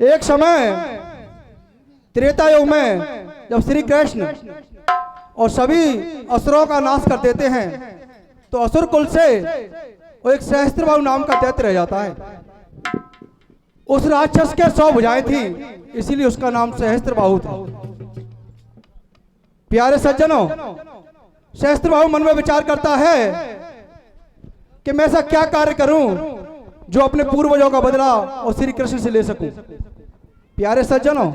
एक समय त्रेता युग में जब श्री कृष्ण और सभी असुरों का नाश कर देते हैं तो असुर कुल से वो एक सहस्त्रबाहु नाम का दैत्य रह जाता है। उस राक्षस के 100 भुजाएं थी, इसीलिए उसका नाम सहस्त्रबाहु था। प्यारे सज्जनों, सहस्त्रबाहु मन में विचार करता है कि मैं ऐसा क्या कार्य करूं जो अपने पूर्वजों का बदला और श्री कृष्ण से ले सकूं। प्यारे सज्जनों,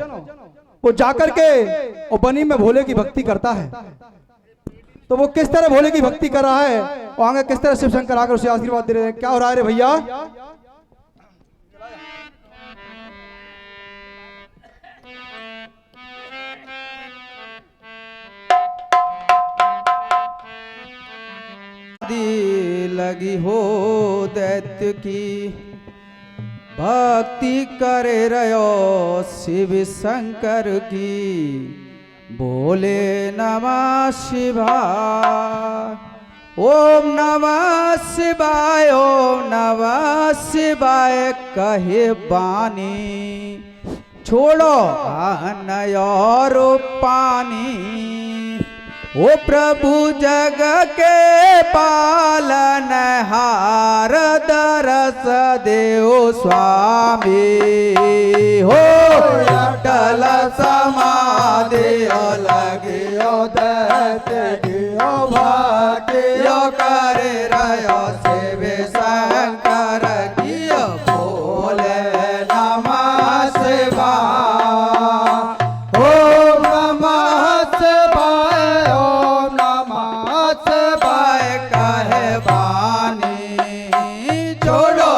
वो जाकर के और बनी में भोले की भक्ति करता है। तो वो किस तरह भोले की भक्ति कर रहा है और आगे किस तरह शिव शंकर आकर उसे आशीर्वाद दे रहे हैं। क्या हो रहा है रे भैया? लगी हो दैत्य की भक्ति करे रहो शिव शंकर की। बोले नमः शिवाय, ओम नमः शिवाय, ओम नमः शिवाय कहे बानी। छोड़ो अन्न और पानी। ओ प्रभु जग के पालन हार दरस देव स्वामी। हो अटल समाधि लगियो दैत्य गियो भाग्यो करे रहो शिव शंकर कियो। बोले नमः शिवाय, ओम नमः शिवाय, ओम नमः शिवाय कहे बानी। छोड़ो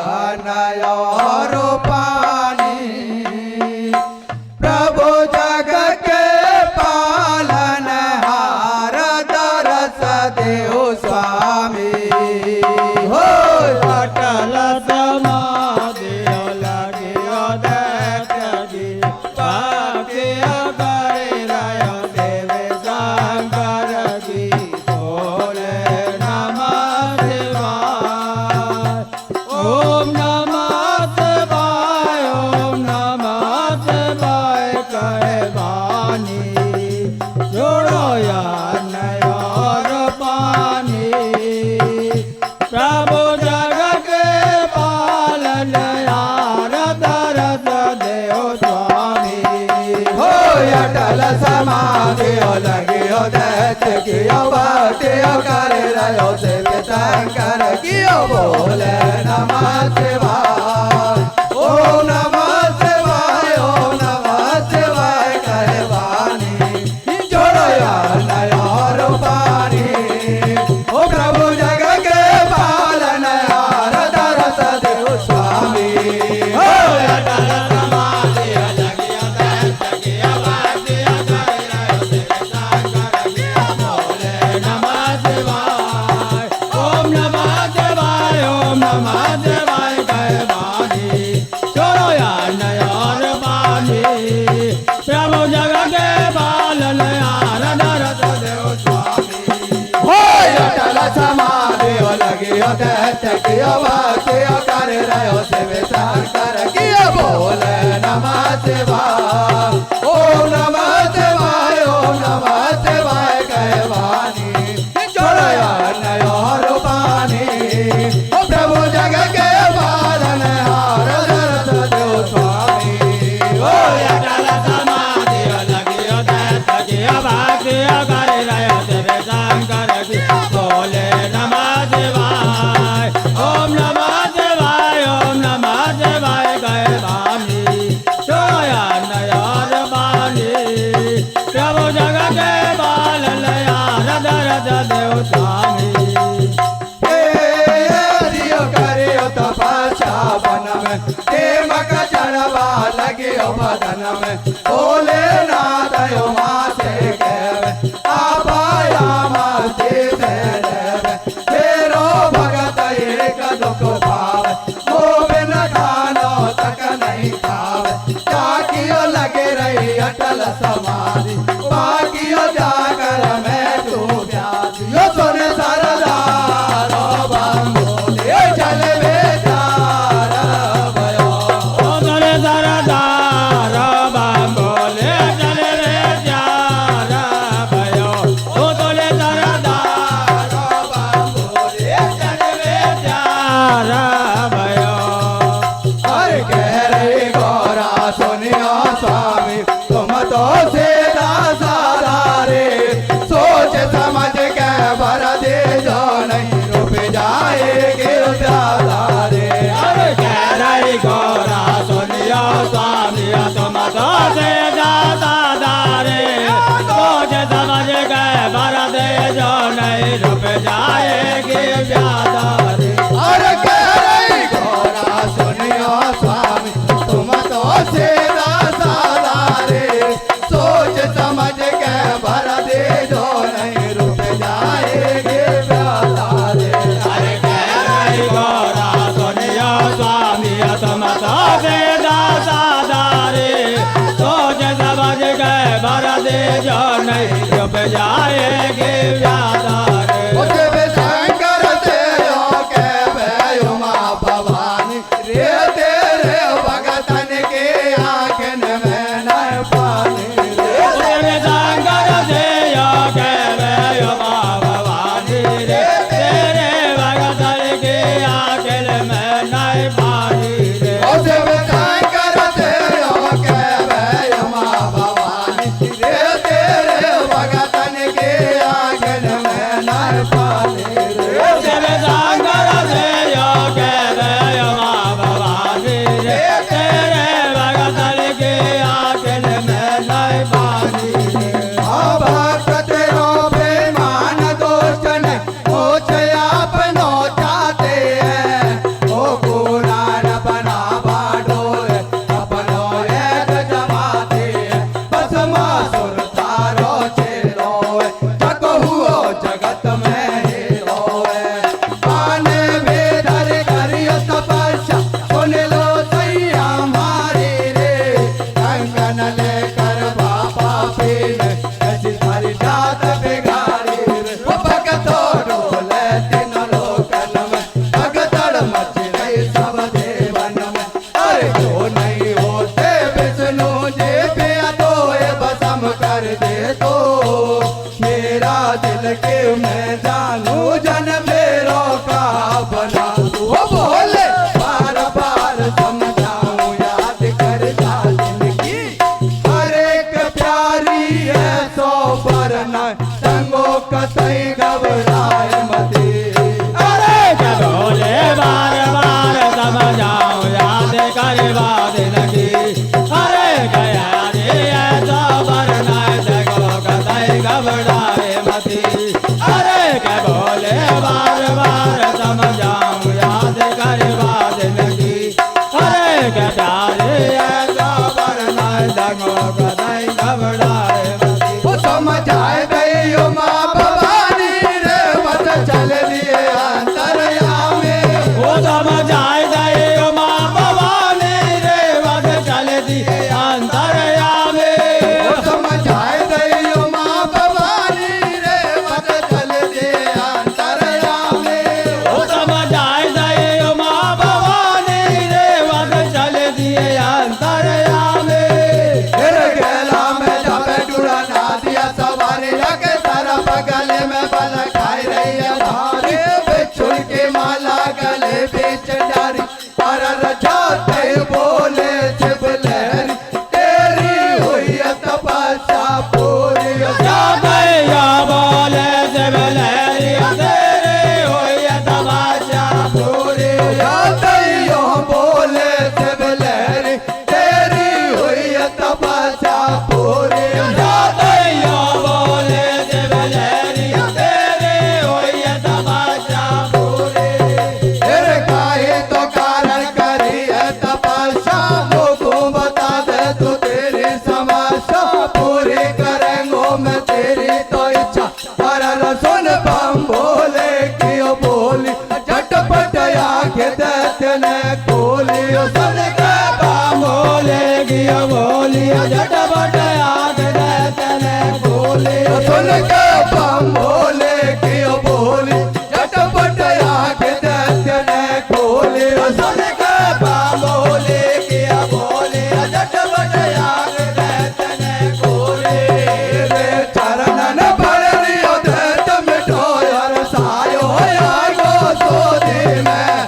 अन्न और पानी। प्रभु जग के पालन हार दरस देव स्वामी। हो अटल समाधि लगियो दैत्य गी भाग्य करे रहो शिव शंकर की। बोले नमः शिवाय, ओम नमः शिवाय, ओम नमः शिवाय कहे बानी। जोड़ो अन्न और पानी। प्रभु जग के पालन हार दरस देव स्वामी। हो अटल समाधि लगियो दैत्य गियो भक्तियो करे रहो शिव शंकर कियो। बोले नमः शिवाय, ओम नमः शिवाय, ओम नमः शिवाय कहे बानी। जोड़ो अन्न और पानी। ओ प्रभु जग के पालन हार दरस देव स्वामी। हो अटल समाधि लगियो दैत्य गियो भक्तियो करे रहो शिव शंकर कियो। बोले नमः शिवाय, ओम नमः शिवाय, ओम नमः शिवाय कहे बानी। छोड़ो अन्न और पानी। प्रभु जग के पालन हार दरस देव स्वामी। हो अटल समाधि लगियो दैत्य गियो भक्तियो करे रहो शिव शंकर कियो। बोले नमः शिवाय, ओम नमः शिवाय, ओम नमः शिवाय कहे बानी। छोड़ो अन्न और पानी। ओ प्रभु जग के पालन हार दरस देव स्वामी। हो अटल समाधि लगियो दैत्य गियो भक्तियो करे रहो शिव शंकर की। बोले नमः शिवाय, ओम नमः शिवाय, ओम नमः शिवाय कहे बानी। छोड़ो अन्न और पानी। प्रभु जग के पालन हार दरस देव स्वामी। दियो करियो तपस्या वन में देवक चढ़वा लगियो बदन में। बोले नाथ यो मासे कहवे आपाया मस्ती से देवे। तेरो भगत एक दुख पावे मोह न खानो तक नहीं खावे। जाकियो लगे रही अटल समाधि बाकियो जाकर मैं तू व्याधि। यो सुने सरदार बम बोले चल बेचारा भयो। ओ सुने सरदार पार भयो। अरे कह रही गौरा सुनियो स्वामी तुम तो सीधा साधा रे, सोच समझ के भर दे जो नहीं रुक जाएगी ज्यादा रे। अरे कह रही गौरा सुनियो स्वामी तुम तो से जाता दारे, सोच समझ के भर दे जो नहीं रुक जाएगी ज्यादा रे। अरे कह रही गौरा सुनियो स्वामी तुम तो सीधा साधा रे, सोच समझ के भर दे जो नहीं रुक जाएगी ज्यादा रे। अरे कह रही गौरा सुनियो स्वामी तुम तो से जाता दारे, सोच समझ के भर दे जो नहीं रुक जाएगी ज्यादा रे। शिव शंकर से हो के भयो माँ भवानी रे, तेरे भगतन के आँखन में न पानी रे। शिव शंकर से यो के भयो माँ भवानी रे, तेरे भगतन के आंचल में नहीं पानी रे। शिव शंकर से हो के भयो माँ भवानी रे, तेरे भगतन के आँखन में न पानी रे। शिव शंकर से यो के भयो माँ भवानी रे, तेरे भगतन के आंचल में नहीं पानी रे। भक्त तेरो बेईमान दोस्त ने मुझे अपनो चाहते हैं, ओ कुरान बना बाडो अपनो एक जमाते हैं। बस मासुर तारो चेलो जग हुओ जगत में हीरो है, आने बेदर करियो तपस्या सुन लो सही हमारी रे। कंगन लेकर बाबा पीने ऐसी सारी जात बिगाड़ी रे। वो भगतो डोले तीन लोकन में, भगदड़ मच गई सब देवन में। अरे जो नहीं होते विष्णु जी पे तो ये भस्म कर दे तो, मेरा दिल के मैं जानू जन मेरो का बना। वो बोले बार बार समझाऊं याद कर जिंदगी, हर एक प्यारी है सो पर न संगो कतई घबराए मती। अरे क्या बोले बार बार समझाओ याद कर बात लगी, अरे गया रे ऐसा वरना जगो कतई घबराए मती। अरे क्या बोले बार बार समझाओ याद कर बात लगी, अरे क्या प्यारे ऐसा वरना जगो कतई घबराए मती। वो समझाए गई माँ भवानी रे, मत चल लिए अंतरयामी। वो समझाए गए माँ भवानी रे, वध चल दी अंतरयामी। वो समझाए गई माँ भवानी रे, मत चल लिए अंतरयामी। वो समझाए गए माँ भवानी रे, वध चल दिए अंतरयामी। फिर गेला में जावे डूरा ना दिया सवारी, लगे सारा बगल में बल खाई रही है भारी। बिच्छुल की माला गले बीच डारी, पर रजाते बोले शिव लहरी, तेरी हुई है तपस्या पूरी। जाते या बोले शिव लहरी, तेरे होई तमाशा पूरी। जाते यो बोले शिव लहरी, तेरी हुई है तपस्या पूरी। जाते या बोले शिव लहरी, तेरे होई तमाशा पूरी। फिर काहे तो कारण करी है तपस्या, लोगों बता दे तू तेरी समस्या पूरी करेंगो मैं तेरी तो इच्छा। पर सुन बम बोले क्यों बोली, झटपट आंखें दैत्य ने खोली। सुन के बम बोले गिया बोलिया झटपट आग देतने बोले। सुन के बम बोले क्यों बोली, झटपट आंखें दैत्य ने खोली। सुन के बम बोले क्यों बोली, झटपट आंखें दैत्य ने खोली। रे चरणन भर लियो दैत्य मिठो हर सायो आगो सोधी में,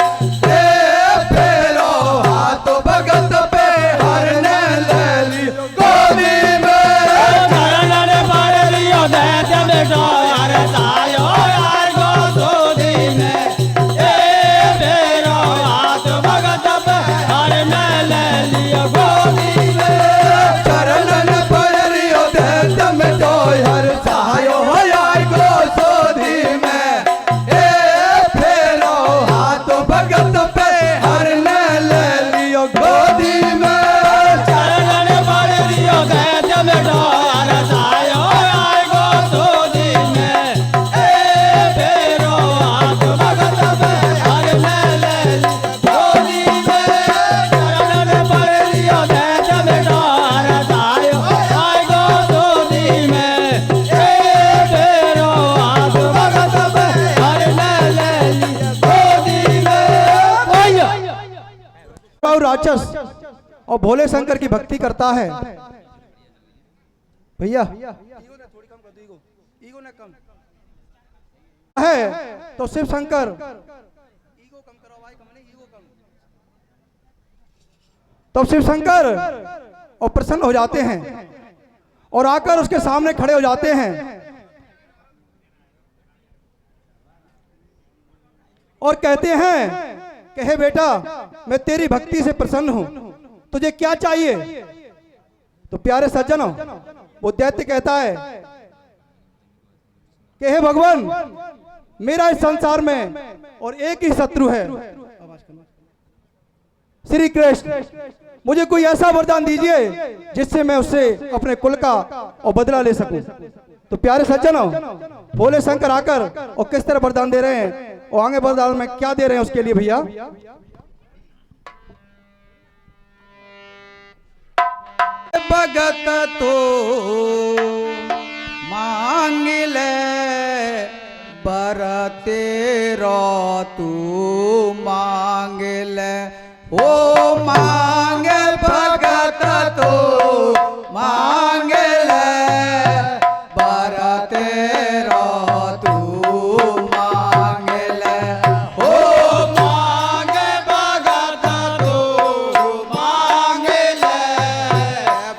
और राक्षस और भोले शंकर की भक्ति करता है भैया है तो शिव शंकर तो शिव शंकर और प्रसन्न हो जाते हैं और आकर उसके सामने खड़े हो जाते हैं और कहते हैं कि हे बेटा, मैं तेरी भक्ति से प्रसन्न हूं, तुझे क्या चाहिए? तो प्यारे सज्जनों, वो दैत्य कहता है कि हे भगवान, मेरा इस संसार में और एक ही शत्रु है, श्री कृष्ण। मुझे कोई ऐसा वरदान दीजिए जिससे मैं उससे अपने कुल का और बदला ले सकूं। तो प्यारे सज्जनों, भोले शंकर आकर और किस तरह वरदान दे रहे हैं और आगे वरदान में क्या दे रहे हैं उसके लिए भैया भगत तो मांग ले बर तेरा तू मांग ले, ओ मांग भगत तो मांग ले बर तेरा तू मांग ले, ओ मांग भगत तो मांग ले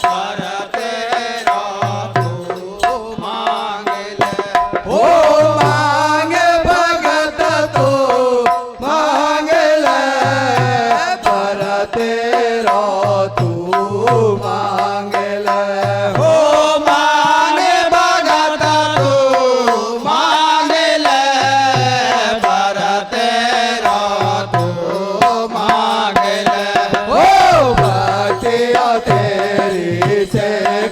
बर तेरा तू मांग ले, ओ मांग भगत तो मांग ले बर तेरा तू मांग ले, ओ मांग भगत तो मांग ले बर तेरा तू मांग ले, ओ भक्तिया तेरी से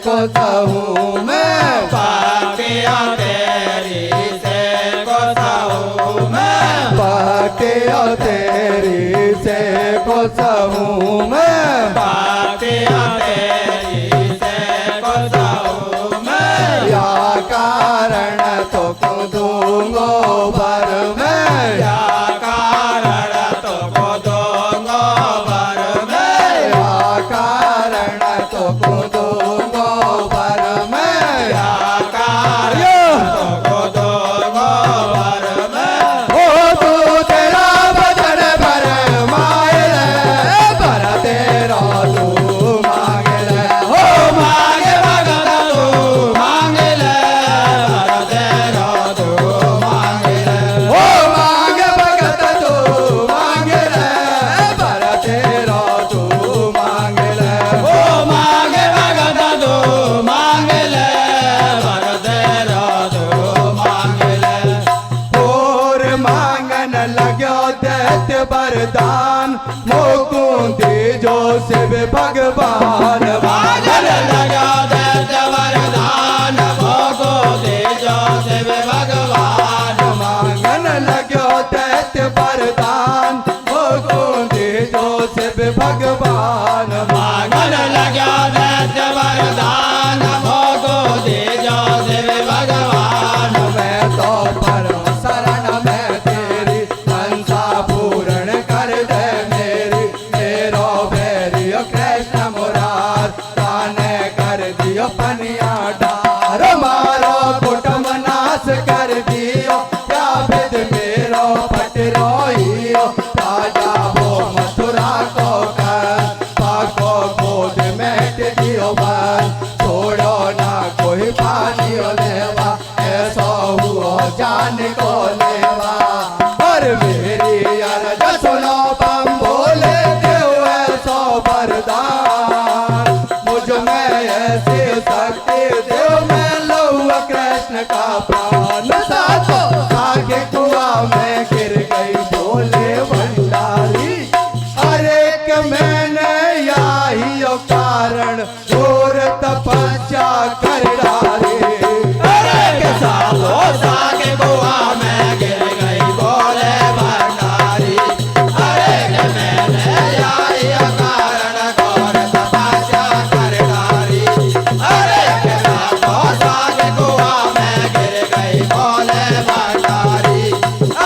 को सहूं मैं, भक्तिया तेरी से को सहूं मैं, भक्तिया तेरी से को सहूं मैं, भक्तिया तेरी से को सहूं मैं, या कारण तो को दूंगो भर मैं, या कारण तो को दूंगो भर मैं, या कारण तो को दूंगो भर मैं, या कारण तो को दूंगो भर मैं, ओ तू तेरा भजन भर मायल भर तेरा तू मांग ले, ओ मांग भगत तू मांग ले भर तेरा तू मांग ले, ओ मांग भगत तू मांग ले भर तेरा तू मांग ले, ओ मांग भगत तू मांग ले भर तेरा तू मांग ले, और मांगन लगो दैत्य वरदान मोकुंदी जो शिव भगवान, मांगन लगा दैत्य वरदान मोकुंदी जो शिव भगवान, मांगन लगो दैत्य वरदान मोकुंदी जो शिव भगवान, मांगन लगा दैत्य वरदान मोकुंदी जो शिव भगवान, मैं तो परम शरण में तेरी मनसा पूर्ण कर दे मेरी, मेरो बैरियो कृष्ण मुरार ताने कर दियो पनिया डार, मारो कुटुंब नाश कर दियो, क्या विद मेरो पट रोइयो, राजा वो मथुरा को कर पाको गोद मेट दियो बन, छोड़ो ना कोई पानियो लेवा, ऐसा हुआ जान को लेवा, और मेरी अरज सुनो बम बोले देव ऐसा वरदान, मुझ में ऐसी शक्ति देव मैं लौआ कृष्ण का प्राण, साथो आगे कुआ में गिर गई बोले भंडारी, अरे कि मैंने यही कारण घोर तपस्या कर डाली, अरे के सालो सागे कुआ में गिर गई बोले भंडारी, अरे कि मैंने यही कारण घोर तपस्या कर डाली, अरे के सालो सागे कुआ में गिर गई बोले भंडारी,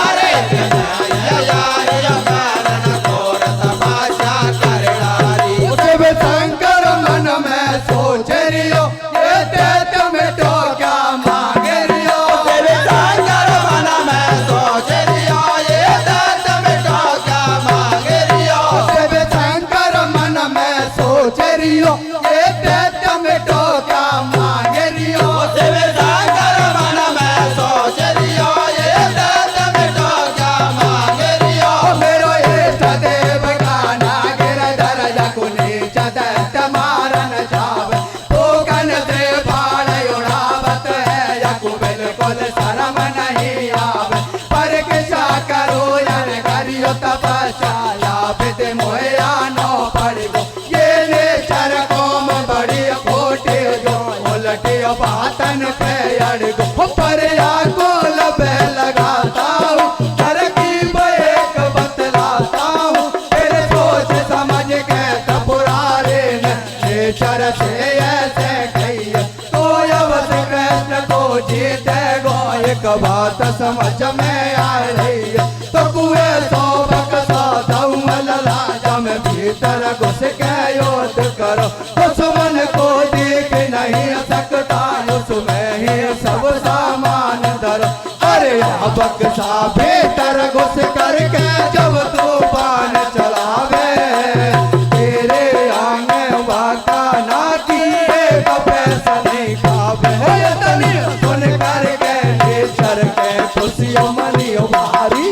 अरे कि मैंने यही कारण घोर तपस्या कर बात समझ में आ रही है। तो कुएं सो बक्सा दौमल राजा में भीतर घुस के योद्ध करो, दुश्मन को देख नहीं सकता उसमें ही सब सामान धरो। अरे बक्सा भीतर घुस करके जब तूफान चलावे, तेरे आंगे वाका ना किए पैसा नहीं खावे। सुन करके नेचर के खुशियों मनियो भारी,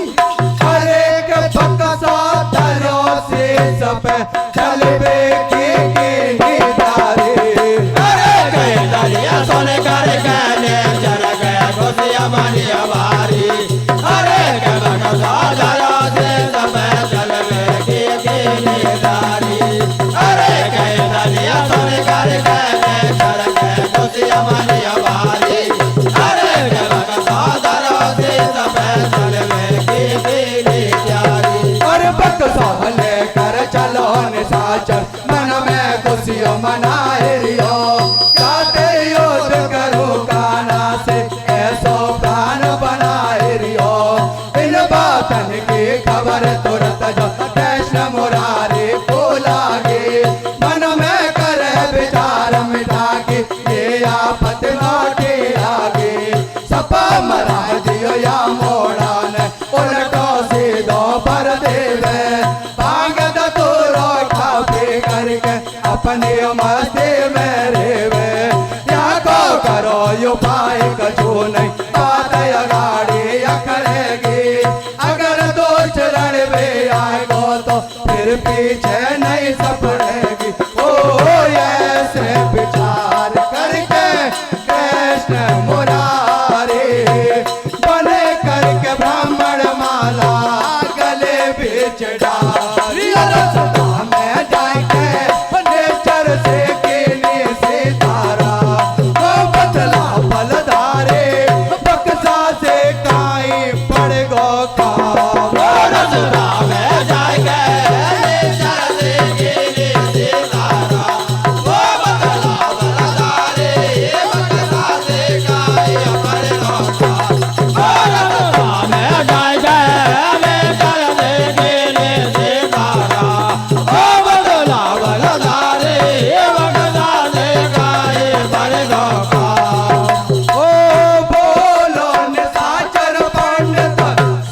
अरे के बक्सा धरो से सब चलबे की दारी। अरे कई दरिया सुन करके नेचर के खुशियाँ मनिया भारी, अरे के बक्सा धरो से सब चलबे की दारी। अरे कई दरिया सुन करके नेचर के खुशियाँ मनिया भारी, अरे के बक्सा धरो से सब चलबे की दारी। और बक्सा लेकर चलो निशाचर, मन में खुशियों मनाए रियो। जाते योद्ध करो काना से ऐसो प्राण बनाए रियो। इन बातन की खबर तुरंत जो कृष्ण मुरारी को लागे, मन में करे विचार मिटा के ये आफत लौटे आगे। सपा मरा दियो या मोड़ा ने उलटो सीधो पर देवे, भांग दतूरो खापे करके अपने मस्ती में रेवे। या को करो उपाय कछु नहीं, बात अगाड़ी अकड़ेगी। अगर दो चरण में आएगो तो फिर पीछे नहीं सपड़ेगी। ओ ऐसे विचार करके कृष्ण मुरारी, बने करके ब्राह्मण माला गले बीच डाली। सदा में जाके नेचर से कीनी सितारा, वो बदला बलधारे बक्सा से काई पड़ गो काम। रसदा में जाके नेचर से कीनी सितारा, वो बदला बलधारे बक्सा से काई पड़ गो काम। रसदा में जाके नेचर से कीनी सितारा, वो बदला बलधारे बक्सा से काई पड़ गो काम। ओ बोलो निशाचर पंडित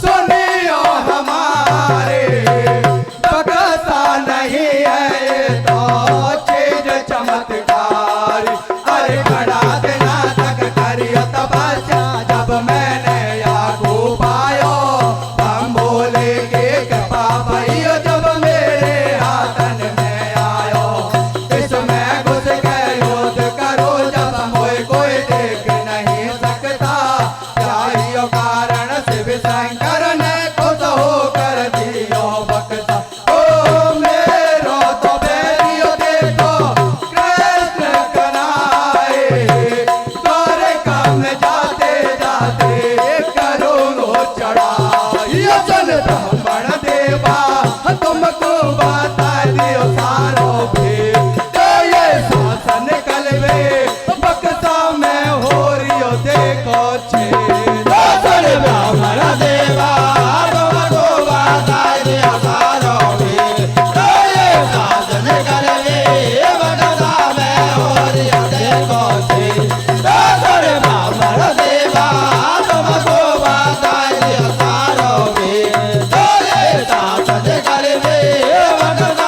सुनियो हमारे, बक्सा नहीं है ये तो चीज चमत्कारी। अरे बड़ा दिना तक करियो तपस्या, जब मैंने याकू पायो हम बोले के कृपा भइयो। जब मेरे हाथन में आयो इसमें घुस के योद्ध करो, जब मोए कोई देख नहीं सकता। चाहिए कारण शिव शंकर ने खुद होकर दियो बक्सा। ओ मेरो तो बेरियो देखो कृष्ण कनाए, तोरे काम में जाते जाते करो चढ़ाई। चल ब्राह्मण देवा तुमको बता दियो सारो भी, तो ये शासन कलवे बक्सा में हो रियो देखो छेद। सुन ब्राह्मण देवा तुमको बता दिया सारो भी, तो ये शासन कलवे बक्सा में हो रियो देखो छेद। सुन ब्राह्मण देवा तुमको बता दिया सारो भी, तो ये शासन कलवे बक्सा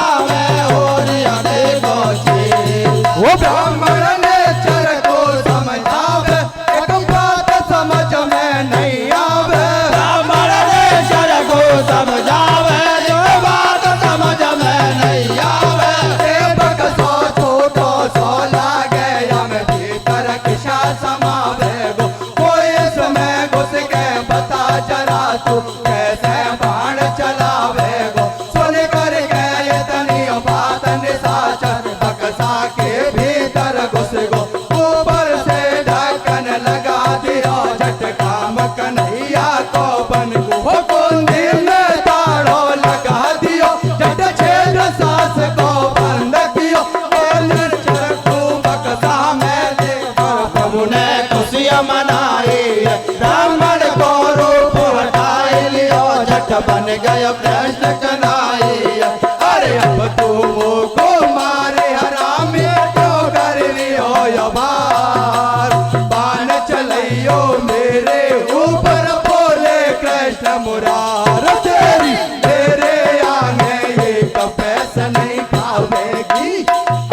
गयो कृष्ण कन्हैया। अरे अब तुम को मारे हरामी क्यों कर लियो यबार। बाण चलियो मेरे ऊपर बोले कृष्ण मुरार। तेरे आगे ये पैसा नहीं खावेगी।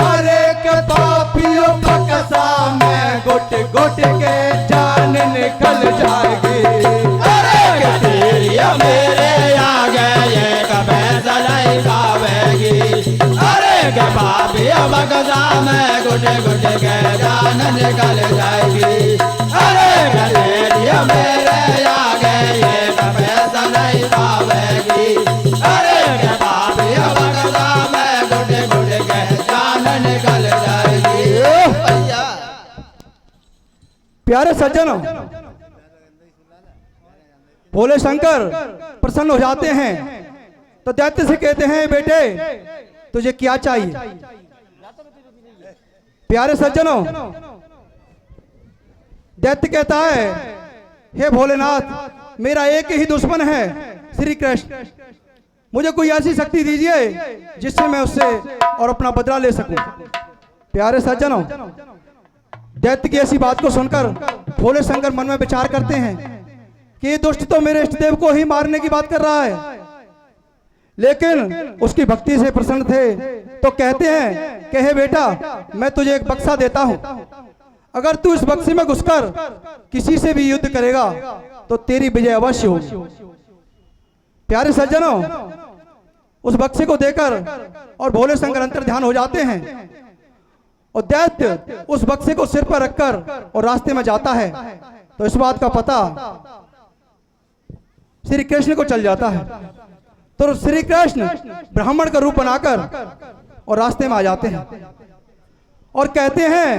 अरे के पापियों बकसा में गुट गुट के जान निकल जाएगी। अरे तेरी मेरे आगे ये पैसा नहीं खावेगी। अरे के पापी बगजा में गुटे गुटे के जान निकल जाएगी। अरे तेरी मेरे आगे ये पैसा नहीं खावेगी। अरे के पापी बगजा में गुटे गुटे के जान निकल जाएगी। भैया प्यारे सज्जनों, भोले शंकर प्रसन्न हो जाते हैं तो दैत्य से कहते हैं बेटे तुझे क्या चाहिए। प्यारे सज्जनों, दैत्य कहता है हे भोलेनाथ मेरा एक ही दुश्मन है श्री कृष्ण। मुझे कोई ऐसी शक्ति दीजिए जिससे मैं उससे और अपना बदला ले सकूं। प्यारे सज्जनों, दैत्य की ऐसी बात को सुनकर भोले शंकर मन में विचार करते हैं कि ये दुष्ट तो मेरे इष्टदेव को ही मारने की बात कर रहा है, लेकिन उसकी भक्ति से प्रसन्न थे तो कहते हैं कि हे बेटा मैं तुझे एक बक्सा देता हूं। अगर तू इस बक्से में घुसकर किसी से भी युद्ध करेगा तो तेरी विजय अवश्य होगी। प्यारे सज्जनों, उस बक्से को देकर और भोले शंकर अंतर ध्यान हो जाते हैं और दैत्य उस बक्से को सिर पर रखकर और रास्ते में जाता है तो इस बात का पता श्री कृष्ण को चल जाता है। तो श्री कृष्ण ब्राह्मण का रूप बनाकर और रास्ते में आ जाते हैं और कहते हैं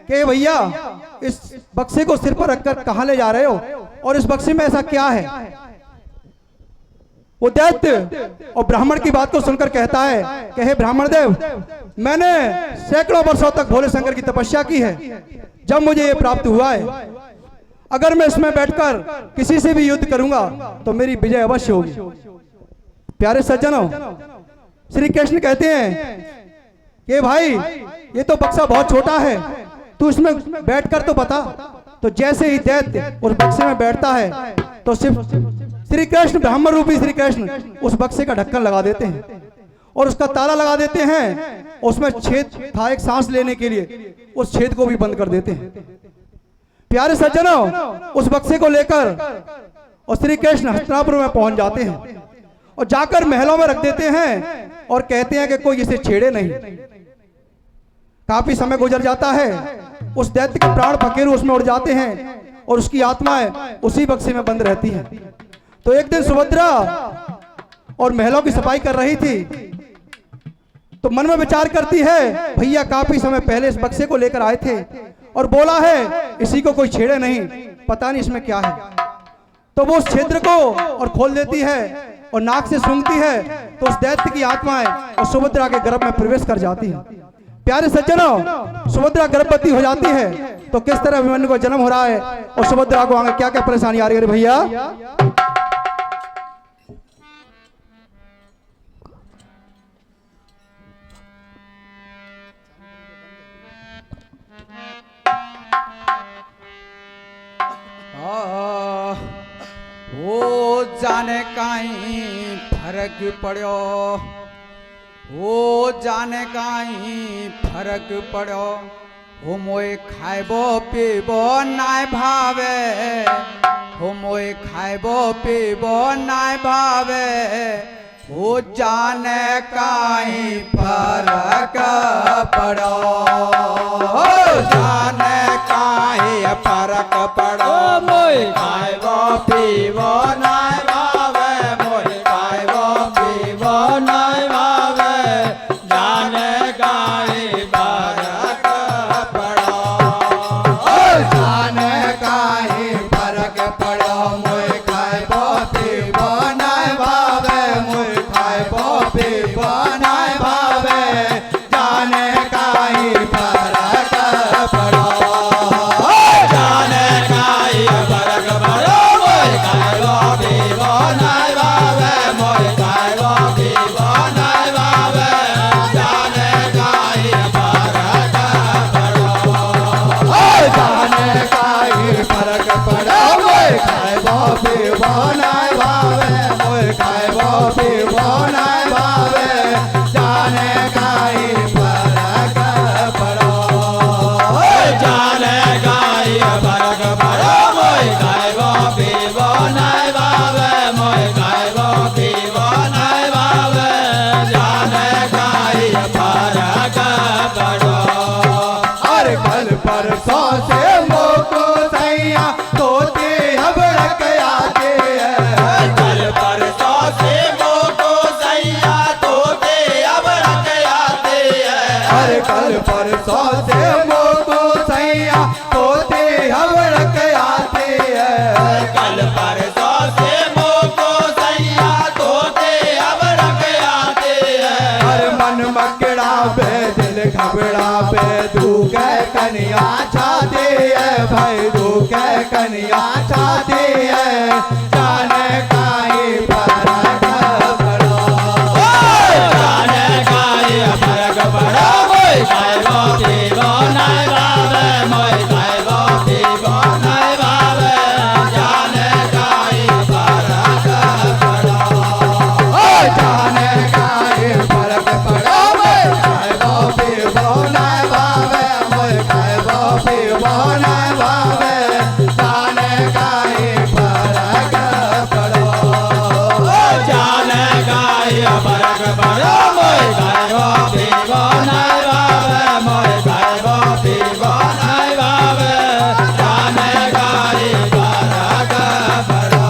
कि भैया इस बक्से को सिर पर रखकर कहां ले जा रहे हो और इस बक्से में ऐसा क्या है। वो दैत्य और ब्राह्मण की बात को सुनकर कहता है कि हे ब्राह्मण देव, मैंने सैकड़ों वर्षों तक भोले शंकर की तपस्या की है, जब मुझे ये प्राप्त हुआ है अगर मैं इसमें बैठकर किसी से भी युद्ध करूंगा तो मेरी विजय अवश्य होगी। प्यारे सज्जनों, श्री कृष्ण कहते हैं कि भाई ये तो बक्सा बहुत छोटा है, तू इसमें बैठकर तो बता। तो जैसे ही दैत्य उस बक्से में बैठता है तो सिर्फ श्री कृष्ण ब्राह्मण रूपी श्री कृष्ण उस बक्से का ढक्कन लगा देते हैं और उसका ताला लगा देते हैं। उसमें छेद था एक सांस लेने के लिए, उस छेद को भी बंद कर देते हैं। प्यारे सज्जनों, उस बक्से को लेकर और श्री कृष्ण हस्तिनापुर में पहुंच जाते हैं और जाकर महलों में रख देते हैं और कहते हैं कि कोई इसे छेड़े नहीं। काफी समय गुजर जाता है, उस दैत्य के प्राण फकीर उसमें उड़ जाते हैं और उसकी आत्माएं उसी बक्से में बंद रहती हैं। तो एक दिन सुभद्रा और महलों की सफाई कर रही थी तो मन में विचार करती है भैया काफी समय पहले इस बक्से को लेकर आए थे और बोला है इसी को कोई छेड़े नहीं, पता नहीं इसमें क्या है। तो वो उस क्षेत्र को और खोल देती है और नाक से सूंघती है तो उस दैत्य की आत्माएं और सुभद्रा के गर्भ में प्रवेश कर जाती है। प्यारे सज्जनों, सुभद्रा गर्भवती हो जाती है तो किस तरह अभिमन्यु को जन्म हो रहा है और सुभद्रा को आगे क्या क्या परेशानी आ रही है भैया। ओ जाने काई फर्क पड़ो, ओ जाने काई फर्क पड़ो। हो मोए खाइबो पीबो नाय भावे, हो मोए खाइबो पीबो नाय भावे। हो जाने काई फर्क पड़ो, हो जाने काई फर्क पड़ो। मोई खाइबो पीबो नाय भावे, मोई खाइबो पीबो नाय भावे। जाने काई फर्क पड़ो, जाने काई फर्क पड़ो। मोए खाइबो पीबो नाय भावे, मोए खाइबो पीबो नाय भावे। जाने काई फर्क पड़ो, जाने काई फर्क हर कल परसों से मोको सैया तोते हवड़क आते हैं। कल परसों से मोको सैया तोते हवड़क आते हैं। हर मन मकड़ा पे दिल घबड़ा पे दुख कन्या छाते है भाई दुख कन्या छाते है। जाने काई फरक पड़ो जाने काई फरक पड़ो मोय खाइबो पीबो नाय बाबे मोय खाइबो पीबो नाय बाबे जाने काई फरक पड़ो जाने काई फरक पड़ो मोय खाइबो पीबो नाय बाबे मोय खाइबो पीबो नाय बाबे जाने काई फरक पड़ो जाने काई फरक पड़ो मोय खाइबो पीबो नाय बाबे मोय खाइबो पीबो नाय बाबे जाने काई फरक पड़ो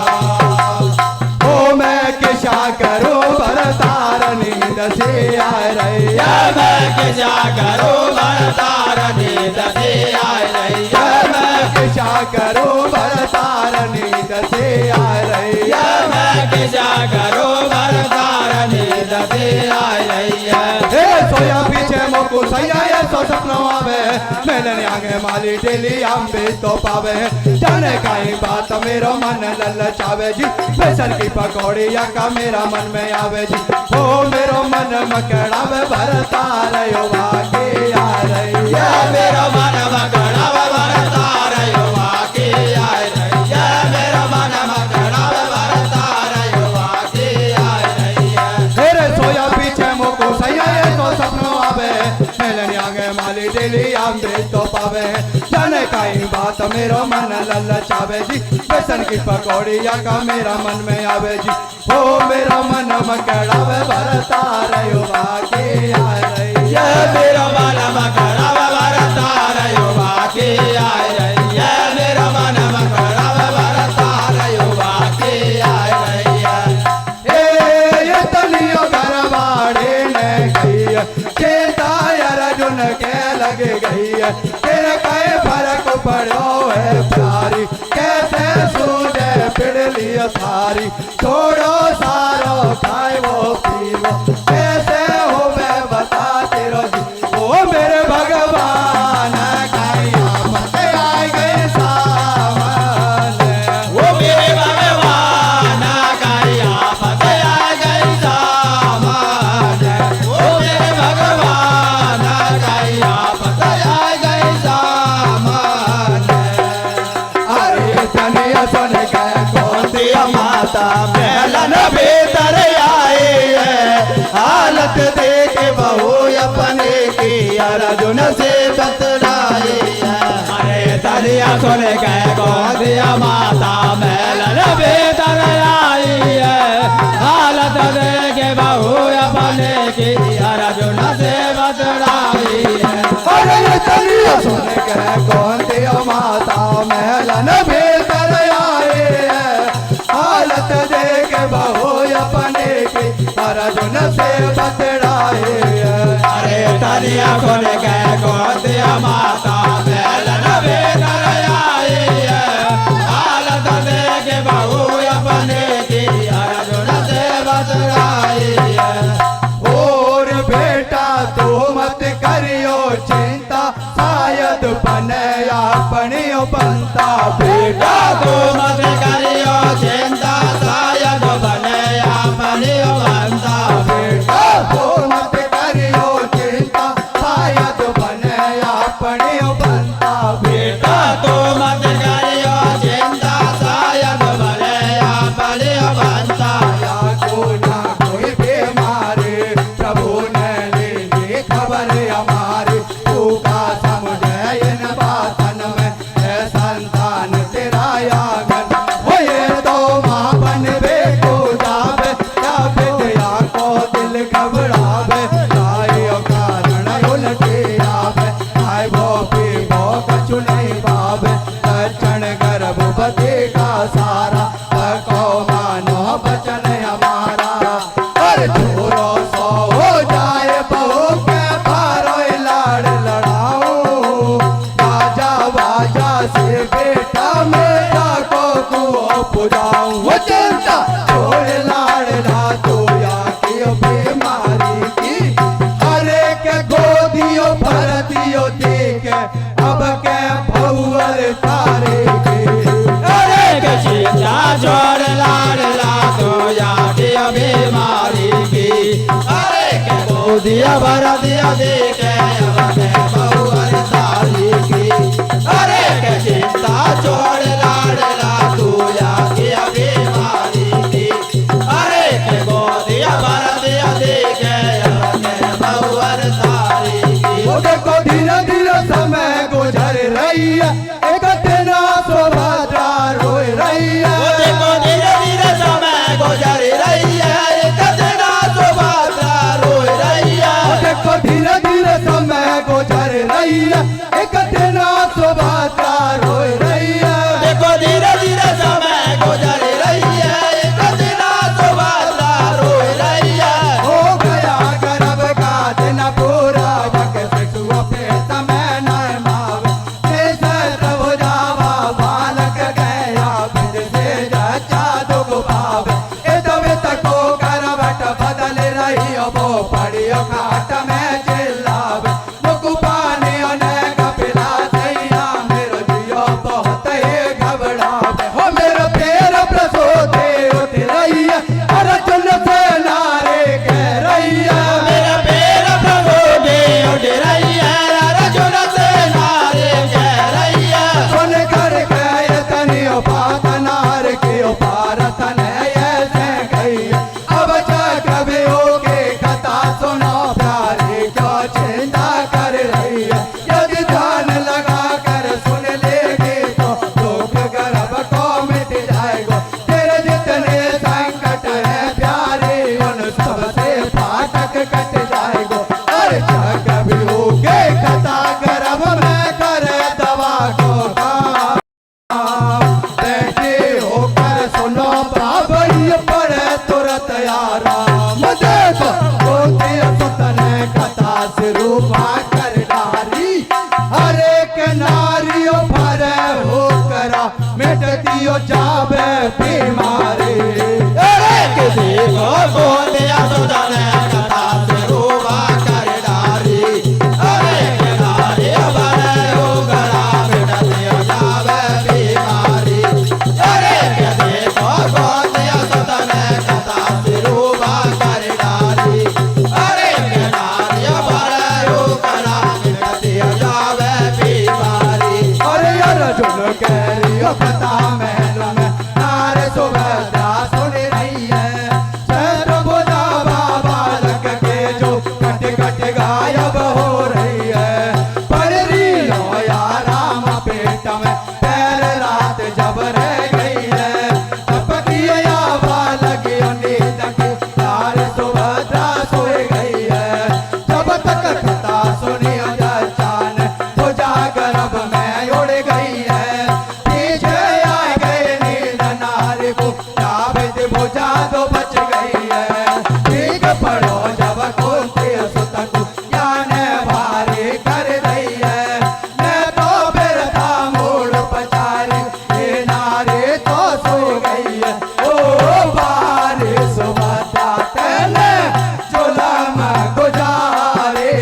ओ मैं किसा करूं बरतार नींद से आ रही है। या मैं किसा करूं बरतार नींद से आ रही है। मैं किसा करूं बरतार नींद से आ रही या है। मैं किसा करूं बरतार नींद से आ रही है। हे सोया पीछे मोको सैया ये सो सपनों आवे मिलन आगे माली डेली हम भी तो पावे। जाने काई बात मेरो मन ललचावे जी बेसन की पकौड़ी या का मेरा मन में आवे जी। ओ मेरो मन मकड़ावे बरतार यो वाके आ रही या है। मेरो मन मकड़ावे बरतार यो वाके आ रही है। मेरो मन मकड़ावे बरतार यो वाके आ रही है। तेरे सोया पीछे मोको सैया ये तो सपनों आवे मिलन आगे माली डेली हम भी तो पावे। जाने काई बात मेरो मन ललचावे जी बेसन की पकौड़ी या का मेरा मन में आवे जी। ओ मेरा मन मकड़ावे बरतार यो वाके आ रही या है। मेरो मन मकड़ावे बरतार यो वाके आ रही है। मेरो मन मकड़ावे बरतार यो वाके आ रही है। ये तनियो घरवाड़े ने गई है चेता अर्जुन के लग गई है। तेरे कई फर्क पड़ो है प्यारी कैसे सूझे पिड़ली सारी। छोड़ो सारो खाए वो पीवो कैसे हो मैं बता तेरो जी। ओ मेरे भगवान कई आफत आ गई सामने। वो मेरे भगवान कई आफत आ गई सामने। वो मेरे भगवान कई आफत आ गई सामने। अरे तनिया सुन के गोदी माता मेलन भीतर आए है हालत देख बहू अपने की अर्जुन से बतलाए है। अरे तरिया सुन के गोदिया माता मेलन भीतर आई है हालत देख बहू अपने की अर्जुन से बतलाई है। अरे तनिया सुन के गोदी माता महलन भीतर आए है हालत देख बहू अपने की अर्जुन से बतलाए है। अरे तरिया सुन के गोदिया माता मेलन भीतर आई है हालत देख बहू अपने की अर्जुन से बतलाई है। और बेटा तू मत करियो चिंता शायद बने अपनी बनता। बेटा तू मत करियो चिंता शायद बने अपनी बनता। बेटा तू मत करियो चिंता शायद बने अपनी बनता। बेटा तू मत करियो चिंता शायद बने अपनी बनता। या को ना कोई बीमारी प्रभु ने ले ली खबर हमारी। तू का समझे इन बातन में है संतान तेरा यागन। हो ये तो माँ बनवे को जावे या विद्या को दिल घबरावे। ताइयो कारण उलटे आवे आए वो भी वो कछु नहीं पावे। लक्षण गर्भवती का सारा को मानो बचन हमारा। और छोरो सो हो जाए बहू के भारो गोदिया भरा दिया देखे अपने बहुवर साली की। अरे के चिंता छोड़ लाडला तू या की बीमारी की। अरे के गोदिया भरा दिया देखे अपने बहुवर साली की। वो देखो धीरे धीरे समय गुजर रही है, एक दिन सुभद्रा रोए रही है। वो देखो धीरे धीरे समय गुजर रही है, एक दिन सुभद्रा रोए रही है। वो देखो धीरे धीरे समय गुजर रही है, एक दिन सुभद्रा रोए रही है। देखो धीरे धीरे समय गुजर रही है, एक दिन सुभद्रा रोए रही है। हो गया गर्भ का दिन पूरा, वक्त शिशु पे समय न मावे। जैसे प्रभु जावा बालक गया, बिन से जचा दुख पावे। ए तवे तको करवट बदल रही हो, वो पड़ियो खाट में चिल्लावे। मुकु पानी अनेक पिला सैया, मेरो जियो बहुत ही घबरावे। हो मेरो पैर प्रसोते उठ रही है, अर्जुन से नारे कह रही है। मेरा पैर प्रभु दे उठ रही है, अर्जुन से नारे कह रही है। सुन कर गए तनियो बात नार की पारत ने ऐसे गई। अब जा कभी होके कथा सुनो प्यारी, क्यों चिंता कर रही है। यदि ध्यान लगा कर सुन लेगी तो दुख गर्भ को मिट जाएगा। तेरे जितने संकट है प्यारे, उन सब से फाटक कट जाएगा। अरे जा कभी होके कथा गर्भ में करे दवा को बैठे होकर सुनो बाबई पड़े तुरंत आराम। देखो होती सुतने कथा शुरू कर डारी। हर एक नारियों भरे हो करा, मिट दियो जावे बीमारी। अरे किसी को गोदिया सुधाने कथा शुरू कर डारी। अरे के नारी भरे हो गला मिट दियो जावे बीमारी। अरे किसी को गोदिया सुधाने कथा शुरू कर डारी। अरे के नारी भरे हो गला मिट दियो जावे बीमारी। अरे अर्जुन कह रही हो कथा महल में, नार सुभद्रा सुन रही है। सहस्त्र भुजा बालक के जो कट कट गायब हो रही है। पढ़ रही हो या राम पेट में, पैर रात जब रह गई है। तब किया बालक नींद की, नार सुभद्रा सो गई है। जब तक कथा सुनी जान भुजा गर्भ में उड़ गई है। पीछे आ गए नींद नारी को, जावेद भुजा तो बच गई है। ठीक पढ़ो जब कुंती सुत को, ज्ञान भारी कर रही है। मैं तो फिर था मूड पचारी, ये नारी तो सो गई है। ओ बारी सुभद्रा तेने जुलम गुजारे,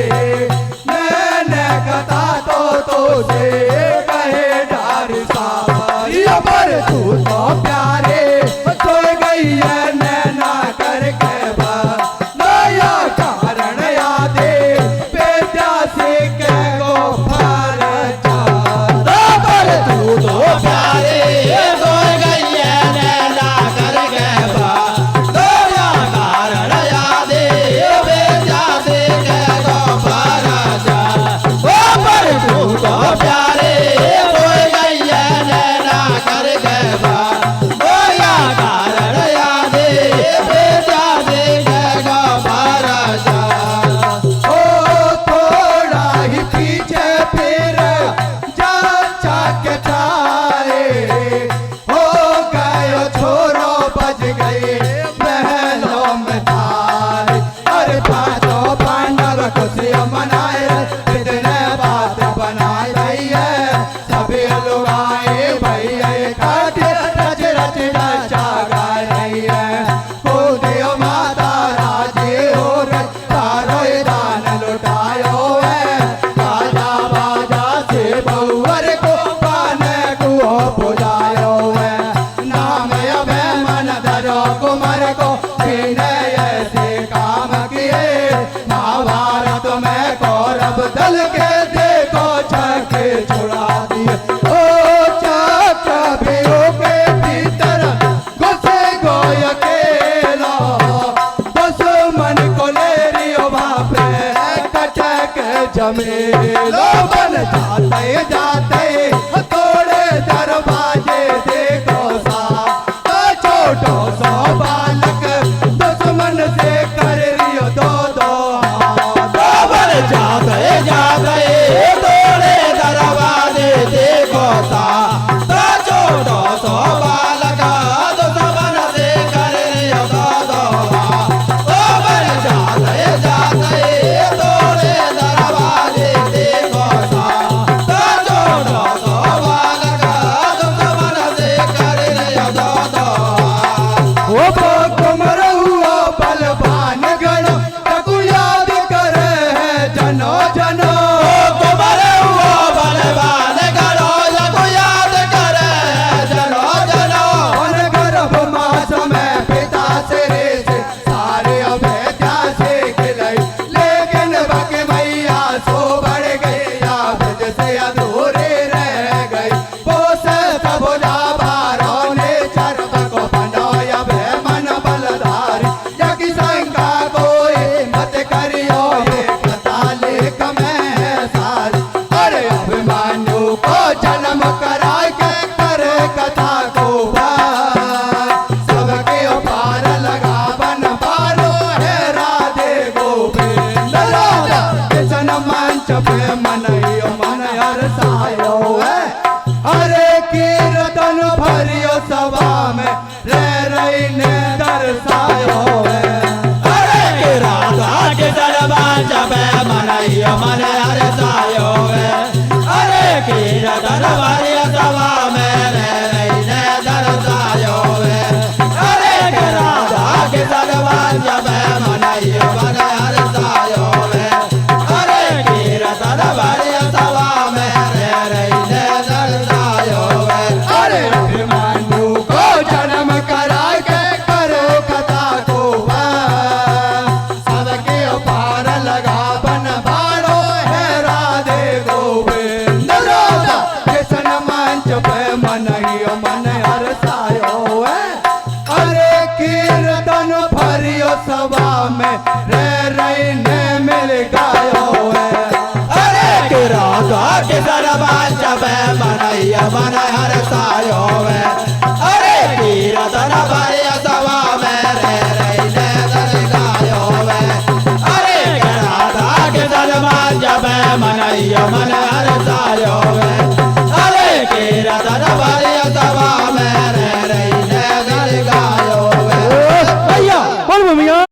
मैंने कथा तो से कहे डारी सावरी। पर तू तो प्यारे सो गई है, नैना करके नया कारण यादे बेटा से के को फर जा। पर तू तो प्यारे सो गई है, नैना करके दया कारण यादे बेटा से के को फर जा। पर तू तो प्यारे सो गई है, नैना करके दया कारण यादे बेटा से के को फर जा। ओ थोड़ा ही पीछे फिर जा के तारे हो गए छोरो बज गए महलों में तारे। अरे पांचों पांडव खुशियां मनाए, इतने बात बनाई रही है। सभी लोग आए भैया काटे रच रच नचा गा रही है। कूदियो माता राजी हो रही, तारो दान लुटायो है। बाजा बाजा से बहुवर को पाने को पुजायो है। नाम अभे मन धरो कुमार को, बिना ऐसे काम किए मावा जमेलो बन जाते जाते तोड़े दरवाजे देखो सा छोटो सो बालक दुश्मन से कर रियो दो दो बन जाते जाते तोड़े दरवाजे देखो सा छोटो सो बालक दुश्मन से कर रियो दो दो बन जाते जाते तोड़े दरवाजे देखो सा छोटो सो बालक दुश्मन से कर रियो दो दो ओ कुमर हुआ बलवान गणो तकु याद करे है जनो जनो कुमार हुआ बलवान करो जब याद करे जनो जनो और गर्भ मास में पिता सिरे से सारे अवैधा से खिलाई लेकिन बक मैया सो बढ़ गई याद से अधूरे रह गई वो से सबुजा बारों ने चरब को बनाया भय मन बलधारी यकी शंका कोई मत करियो ये कथा लेख में है सारी अरे अभिमान्यु को जन्म करा के करे कथा को वार। सबके पार लगा बन पारो है राधे गोविंद राधा किशन मंच पे मनइयो मन हरसायो है अरे कीर्तन भरियो सभा में रह रही ने दर्शायो है अरे के राधा के दरबार जब मनइयो मन हरसायो है अरे के दरबार सभा में रह रही ने दरसायो है अरे के राधा के दरबार जब मनइयो मन हरसायो है अरे के दरबार सभा में रह रही ने दरसायो है अरे अभिमान्यु को जन्म करा के करो कथा को वार। सबके पार लगा बन बारो है राधे गोविंद राधा कृष्ण मंच पे मनइयो मन हरसायो है अरे कीर्तन भरियो सभा में रह